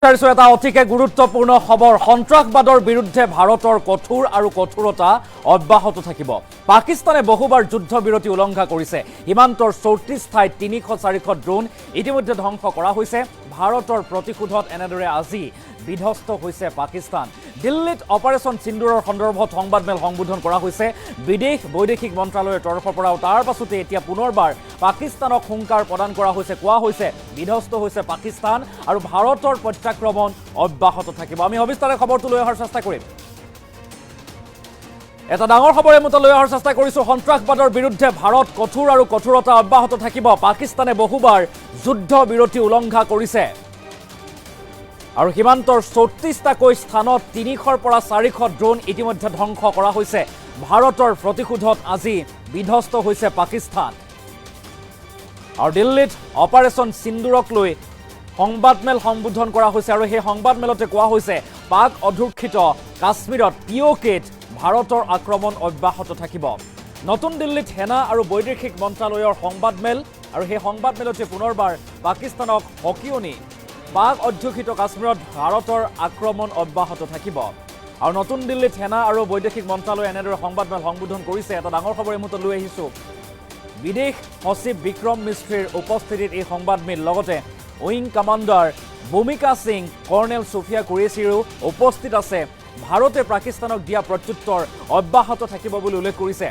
এটা অতিকে গুৰুত্বপূৰ্ণ খবৰ সন্ত্ৰাসবাদৰ বিৰুদ্ধে ভাৰতৰ কঠোৰ আৰু কঠোৰতা অব্যাহত থাকিব। পাকিস্তানে বহুবাৰ যুদ্ধ বিৰতি উলংঘা কৰিছে। সীমান্তৰ 34 ঠাইত 300-400 ড্ৰোন ইতিমধ্যে ধ্বংস কৰা হৈছে। ভাৰতৰ প্ৰতিশোধত এনেদৰে আজি বিধ্বস্ত হৈছে পাকিস্তান। দিল্লীত অপাৰেশ্যন সিন্দুৰৰ সন্দৰ্ভত সংবাদমেল সম্বোধন কৰা হৈছে বৈদেশিক মন্ত্ৰালয়ৰ তৰফৰ পৰা। তাৰ পাছতে এতিয়া পুনৰবাৰ পাকিস্তানক হুংকাৰ প্ৰদান কৰা হৈছে। কোৱা হৈছে বিধ্বস্ত হৈছে পাকিস্তান আৰু ভাৰতৰ প্ৰত্যাক্ৰমণ অব্যাহত থাকিব। আমি সবিস্তাৰে খবৰটো লৈ অহাৰ চেষ্টা কৰিম। এটা ডাঙৰ খবৰে মতে লৈ অহাৰ চেষ্টা কৰিছোঁ। সন্ত্ৰাসবাদৰ বিৰুদ্ধে ভাৰত কঠোৰ আৰু কঠোৰতা অব্যাহত থাকিব। পাকিস্তানে বহুবাৰ যুদ্ধ বিৰতি উলংঘা কৰিছে আৰু সীমান্তৰ 34টাকৈ স্থানত 300-400 ড্ৰোন ইতিমধ্যে ধ্বংস কৰা হৈছে। ভাৰতৰ প্ৰতিশোধত আজি বিধ্বস্ত হৈছে পাকিস্তান আৰু দিল্লীত অপাৰেশ্যন সিন্দুৰক লৈ সংবাদমেল সম্বোধন কৰা হৈছে আৰু সেই সংবাদমেলতে কোৱা হৈছে পাক অধুষিত কাশ্মীৰত POKত ভাৰতৰ আক্ৰমণ অব্যাহত থাকিব। নতুন দিল্লীত সেনা আৰু বৈদেশিক মন্ত্ৰালয়ৰ সংবাদমেল আৰু সেই সংবাদমেলতে পুনৰবাৰ পাকিস্তানক হকিয়নি পাক অধ্যুষিত কাশ্মীৰত ভাৰতৰ আক্ৰমণ অব্যাহত থাকিব আৰু নতুন দিল্লীত সেনা আৰু বৈদেশিক মন্ত্ৰালয়ে এনেদৰে সংবাদমেল সম্বোধন কৰিছে। এটা ডাঙৰ খবৰ এই মুহূৰ্তত লৈ আহিছোঁ। বিদেশ সচিব বিক্ৰম মিস্ত্ৰীৰ উপস্থিতিত এই সংবাদমেল লগতে উইং কামাণ্ডাৰ ভূমিকা সিং কৰ্ণেল সোফিয়া কুৰেশ্বীৰো উপস্থিত আছে। ভাৰতে পাকিস্তানক দিয়া প্ৰত্যুত্তৰ অব্যাহত থাকিব বুলি উল্লেখ কৰিছে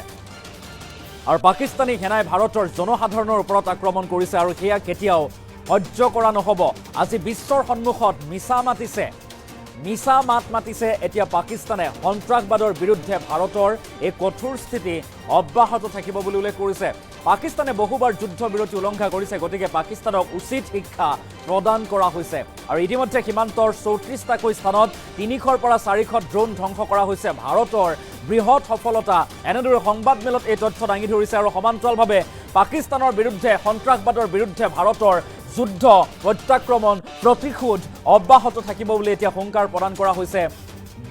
আৰু পাকিস্তানী সেনাই ভাৰতৰ জনসাধাৰণৰ ওপৰত আক্ৰমণ কৰিছে আৰু সেয়া কেতিয়াও সহ্য কৰা নহ'ব। আজি বিশ্বৰ সন্মুখত মিছা মাত মাতিছে এতিয়া পাকিস্তানে। সন্ত্ৰাসবাদৰ বিৰুদ্ধে ভাৰতৰ এই কঠোৰ স্থিতি অব্যাহত থাকিব বুলি উল্লেখ কৰিছে। পাকিস্তানে বহুবাৰ যুদ্ধ বিৰতি উলংঘা কৰিছে, গতিকে পাকিস্তানক উচিত শিক্ষা প্ৰদান কৰা হৈছে আৰু ইতিমধ্যে সীমান্তৰ 34টাকৈ স্থানত 300-400 ড্ৰোন ধ্বংস কৰা হৈছে। ভাৰতৰ বৃহৎ সফলতা এনেদৰে সংবাদমেলত এই তথ্য দাঙি ধৰিছে আৰু সমান্তৰালভাৱে পাকিস্তানৰ বিৰুদ্ধে সন্ত্ৰাসবাদৰ বিৰুদ্ধে ভাৰতৰ যুদ্ধ প্ৰত্যাক্ৰমণ প্ৰতিশোধ অব্যাহত থাকিব বুলি এতিয়া হুংকাৰ প্ৰদান কৰা হৈছে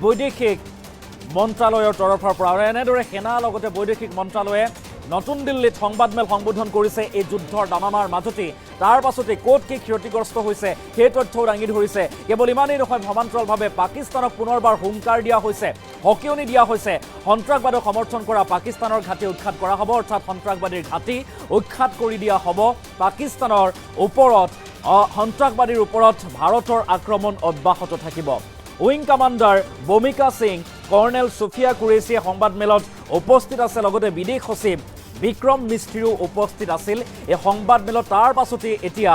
বৈদেশিক মন্ত্ৰালয়ৰ তৰফৰ পৰা। আৰু এনেদৰে সেনা লগতে বৈদেশিক মন্ত্ৰালয়ে নতুন দিল্লীত সংবাদমেল সম্বোধন কৰিছে এই যুদ্ধৰ দামামাৰ মাজতে। তাৰ পাছতে ক'ত কি ক্ষতিগ্ৰস্ত হৈছে সেই তথ্যও দাঙি ধৰিছে। কেৱল ইমানেই নহয়, সমান্তৰালভাৱে পাকিস্তানক পুনৰবাৰ হুংকাৰ দিয়া হৈছে, হকিয়নি দিয়া হৈছে। সন্ত্ৰাসবাদক সমৰ্থন কৰা পাকিস্তানৰ ঘাটি উৎখাত কৰা হ'ব, অৰ্থাৎ সন্ত্ৰাসবাদীৰ ঘাটি উৎখাত কৰি দিয়া হ'ব। পাকিস্তানৰ ওপৰত সন্ত্ৰাসবাদীৰ ওপৰত ভাৰতৰ আক্ৰমণ অব্যাহত থাকিব। উইং কামাণ্ডাৰ ভূমিকা সিং কৰ্ণেল সোফিয়া কুৰেশ্বীয়ে সংবাদমেলত উপস্থিত আছে, লগতে বিদেশ সচিব বিক্ৰম মিস্ত্ৰীও উপস্থিত আছিল এই সংবাদমেলত। তাৰ পাছতে এতিয়া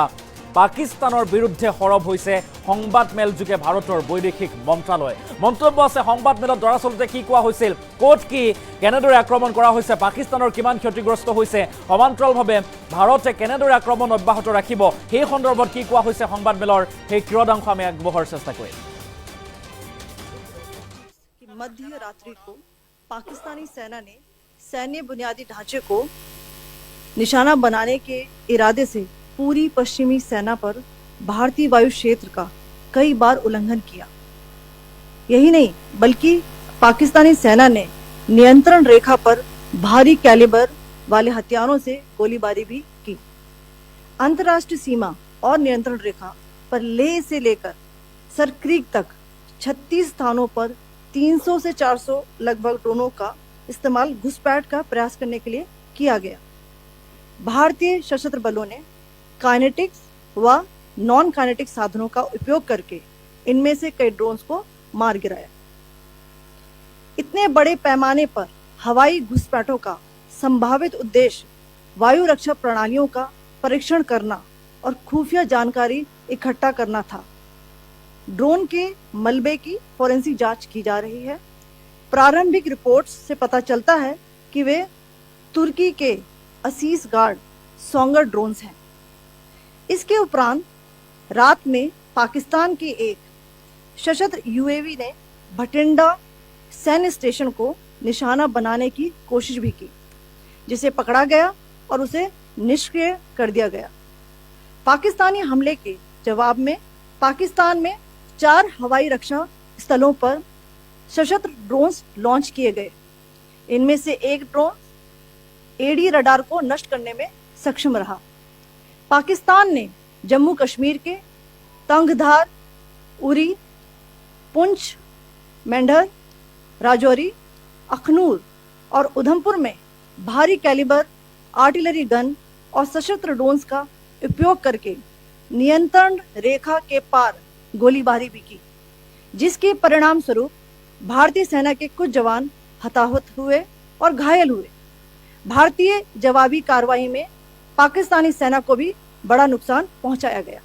পাকিস্তানৰ বিৰুদ্ধে সৰব হৈছে সংবাদমেল যোগে ভাৰতৰ বৈদেশিক মন্ত্ৰালয়। মন্তব্য আছে সংবাদমেলত দৰাচলতে কি কোৱা হৈছিল, ক'ত কি কেনেদৰে আক্ৰমণ কৰা হৈছে, পাকিস্তানৰ কিমান ক্ষতিগ্ৰস্ত হৈছে, সমান্তৰালভাৱে ভাৰতে কেনেদৰে আক্ৰমণ অব্যাহত ৰাখিব, সেই সন্দৰ্ভত কি কোৱা হৈছে সংবাদমেলৰ সেই ক্ৰিয়দাংশ আমি আগবঢ়োৱাৰ চেষ্টা কৰিম। मध्य रात्रि को पाकिस्तानी सेना ने सैन्य बुनियादी ढांचे को निशाना बनाने के इरादे से पूरी पश्चिमी सेना पर भारतीय वायु क्षेत्र का कई बार उल्लंघन किया। यही नहीं बल्कि पाकिस्तानी सेना ने नियंत्रण रेखा पर भारी कैलिबर वाले हथियारों से गोलीबारी भी की। अंतर्राष्ट्रीय सीमा और नियंत्रण रेखा पर लेह से लेकर सरक्रीक तक 36 स्थानों पर 300 से 400 लगभग ड्रोनों का इस्तेमाल घुसपैठ का प्रयास करने के लिए किया गया। भारतीय सशस्त्र बलों ने काइनेटिक्स व नॉन काइनेटिक साधनों का उपयोग करके इनमें से कई ड्रोन्स को मार गिराया। इतने बड़े पैमाने पर हवाई घुसपैठों का संभावित उद्देश्य वायु रक्षा प्रणालियों का परीक्षण करना और खुफिया जानकारी इकट्ठा करना था। ड्रोन के मलबे की फोरेंसिक जांच की जा रही है। प्रारंभिक रिपोर्ट्स से पता चलता है कि वे तुर्की के असीस गार्ड सोंगर ड्रोन्स हैं। इसके उपरांत रात में पाकिस्तान के एक सशस्त्र UAV ने भटिंडा सैन्य स्टेशन को निशाना बनाने की कोशिश भी की, जिसे पकड़ा गया और उसे निष्क्रिय कर दिया गया। पाकिस्तानी हमले के जवाब में पाकिस्तान में 4 हवाई रक्षा स्थलों पर सशस्त्र ड्रोन्स लॉन्च किए गए। इनमें से एक ड्रोन AD रडार को नष्ट करने में सक्षम रहा। पाकिस्तान ने जम्मू कश्मीर के तंगधार उरी, पुंछ, मेंढर, राजौरी, अखनूर और उधमपुर में भारी कैलिबर आर्टिलरी गन और सशस्त्र ड्रोन्स का उपयोग करके नियंत्रण रेखा के पार गोलीबारी भी की, जिसके परिणाम स्वरूप भारतीय सेना के कुछ जवान हताहत हुए और घायल हुए। भारतीय जवाबी कार्रवाई में पाकिस्तानी सेना को भी बड़ा नुकसान पहुंचाया गया।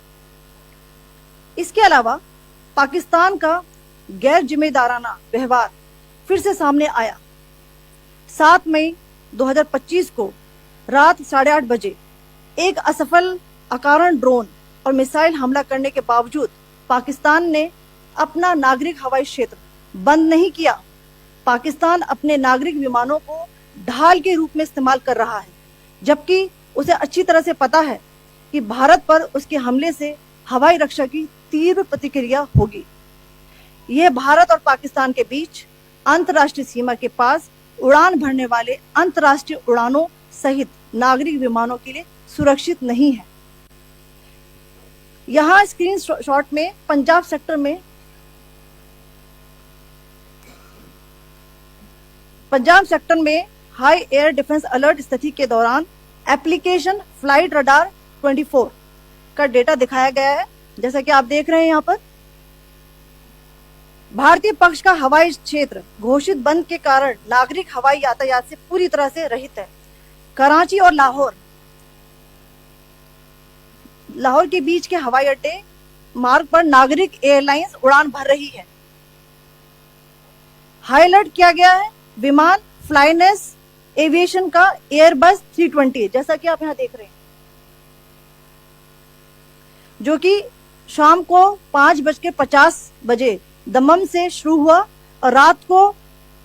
इसके अलावा पाकिस्तान का गैर जिम्मेदाराना व्यवहार फिर से सामने आया। 7 मई 2025 को रात 8:30 बजे एक असफल अकारण ड्रोन और मिसाइल हमला करने के बावजूद पाकिस्तान ने अपना नागरिक हवाई क्षेत्र बंद नहीं किया। पाकिस्तान अपने नागरिक विमानों को ढाल के रूप में इस्तेमाल कर रहा है, जबकि उसे अच्छी तरह से पता है कि भारत पर उसके हमले से हवाई रक्षा की तीव्र प्रतिक्रिया होगी। यह भारत और पाकिस्तान के बीच अंतर्राष्ट्रीय सीमा के पास उड़ान भरने वाले अंतर्राष्ट्रीय उड़ानों सहित नागरिक विमानों के लिए सुरक्षित नहीं है। यहाँ स्क्रीन शॉट में पंजाब सेक्टर में हाई एयर डिफेंस अलर्ट स्थिति के दौरान एप्लीकेशन फ्लाइट रडार 24 का डेटा दिखाया गया है। जैसा कि आप देख रहे हैं, यहाँ पर भारतीय पक्ष का हवाई क्षेत्र घोषित बंद के कारण नागरिक हवाई यातायात से पूरी तरह से रहित है। कराची और लाहौर के बीच के हवाई अड्डे मार्ग पर नागरिक एयरलाइंस उड़ान भर रही है। हाई अलर्ट किया गया है विमान फ्लाइनेस एविएशन का एयरबस 320, जैसा कि आप यहां देख रहे हैं, जो कि शाम को 5:50 बजे दमम से शुरू हुआ और रात को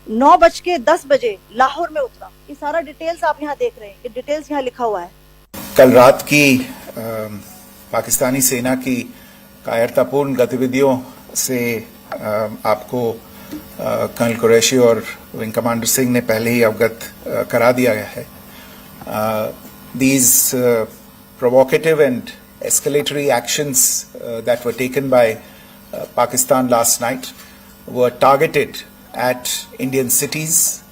9:10 बजे लाहौर में उतरा। ये सारा डिटेल्स आप यहाँ देख रहे हैं, ये डिटेल्स यहाँ लिखा हुआ है। कल रात की पाकिस्तानी सेना की कायरतापूर्ण गतिविधियों से आपको कर्नल कुरैशी और विंग कमांडर सिंह ने पहले ही अवगत करा दिया गया है। These provocative and escalatory actions that were taken by Pakistan last night were targeted at Indian cities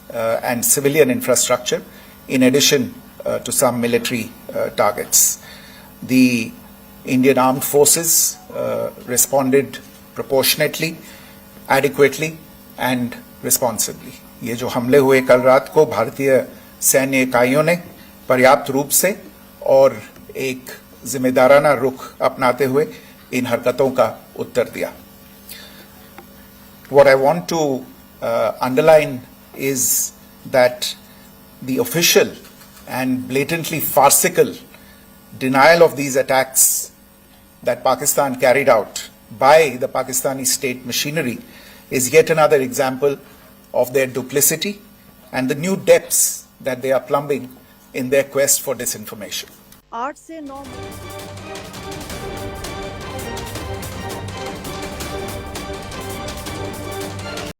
and civilian infrastructure, in addition to some military targets. The Indian armed forces responded proportionately, adequately and responsibly. ये जो हमले हुए कल रात को भारतीय सैन्य इकाइयों ने पर्याप्त रूप से और एक जिम्मेदाराना रुख अपनाते हुए इन हरकतों का उत्तर दिया। What I want to underline is that the official and blatantly farcical denial of these attacks that Pakistan carried out by the Pakistani state machinery is yet another example of their duplicity and the new depths that they are plumbing in their quest for disinformation. 8 से 9